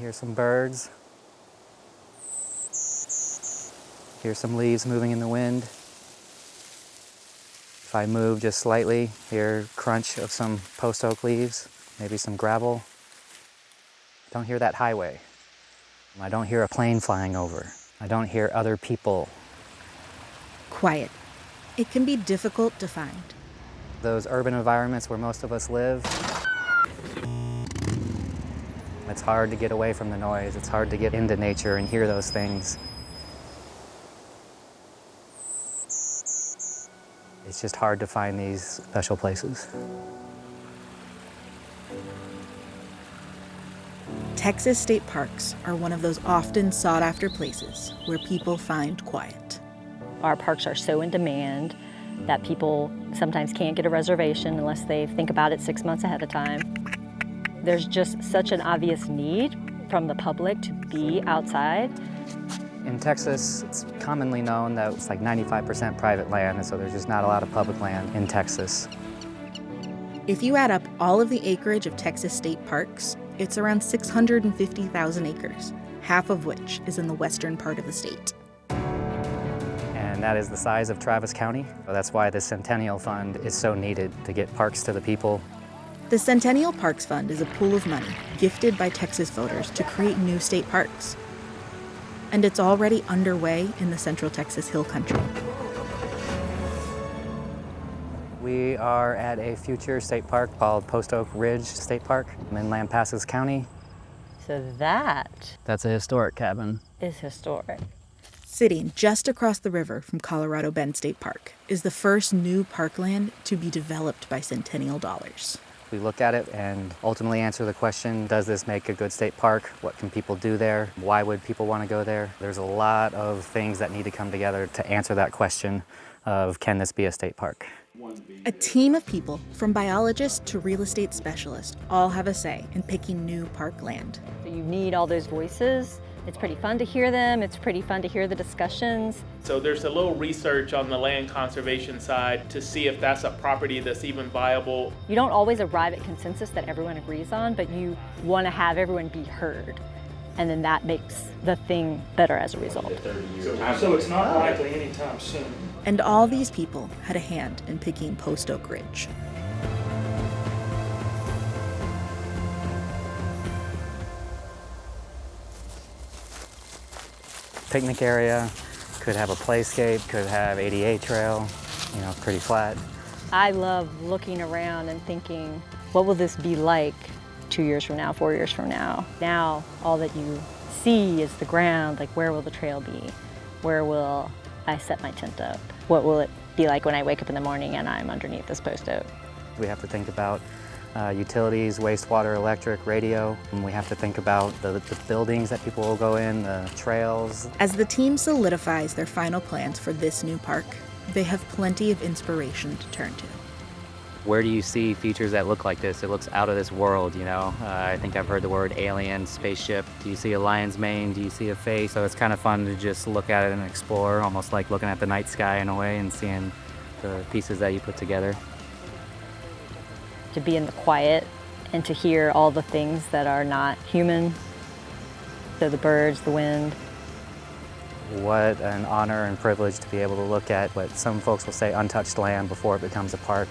hear some birds. Hear some leaves moving in the wind. If I move just slightly, hear crunch of some post oak leaves, maybe some gravel. I don't hear that highway. I don't hear a plane flying over. I don't hear other people. Quiet. It can be difficult to find. Those urban environments where most of us live, it's hard to get away from the noise. It's hard to get into nature and hear those things. It's just hard to find these special places. Texas state parks are one of those often sought-after places where people find quiet. Our parks are so in demand that people sometimes can't get a reservation unless they think about it 6 months ahead of time. There's just such an obvious need from the public to be outside. In Texas, it's commonly known that it's like 95% private land, and so there's just not a lot of public land in Texas. If you add up all of the acreage of Texas state parks, it's around 650,000 acres, half of which is in the western part of the state. And that is the size of Travis County. So that's why the Centennial Fund is so needed to get parks to the people. The Centennial Parks Fund is a pool of money gifted by Texas voters to create new state parks. And it's already underway in the Central Texas Hill Country. We are at a future state park called Post Oak Ridge State Park in Lampasas County. So that's a historic cabin. is historic. Sitting just across the river from Colorado Bend State Park is the first new parkland to be developed by Centennial dollars. We look at it and ultimately answer the question, does this make a good state park? What can people do there? Why would people want to go there? There's a lot of things that need to come together to answer that question of, can this be a state park? A team of people, from biologists to real estate specialists, all have a say in picking new parkland. So you need all those voices. It's pretty fun to hear them. It's pretty fun to hear the discussions. So there's a little research on the land conservation side to see if that's a property that's even viable. You don't always arrive at consensus that everyone agrees on, but you want to have everyone be heard. And then that makes the thing better as a result. So it's not likely anytime soon. And all these people had a hand in picking Post Oak Ridge. Picnic area, could have a playscape, could have ADA trail, pretty flat. I love looking around and thinking, what will this be like 2 years from now, 4 years from now? Now, all that you see is the ground, like where will the trail be? Where will I set my tent up? What will it be like when I wake up in the morning and I'm underneath this post oak? We have to think about utilities, wastewater, electric, radio. And we have to think about the buildings that people will go in, the trails. As the team solidifies their final plans for this new park, they have plenty of inspiration to turn to. Where do you see features that look like this? It looks out of this world, I think I've heard the word alien, spaceship. Do you see a lion's mane? Do you see a face? So it's kind of fun to just look at it and explore, almost like looking at the night sky in a way and seeing the pieces that you put together. To be in the quiet and to hear all the things that are not human. So the birds, the wind. What an honor and privilege to be able to look at what some folks will say untouched land before it becomes a park.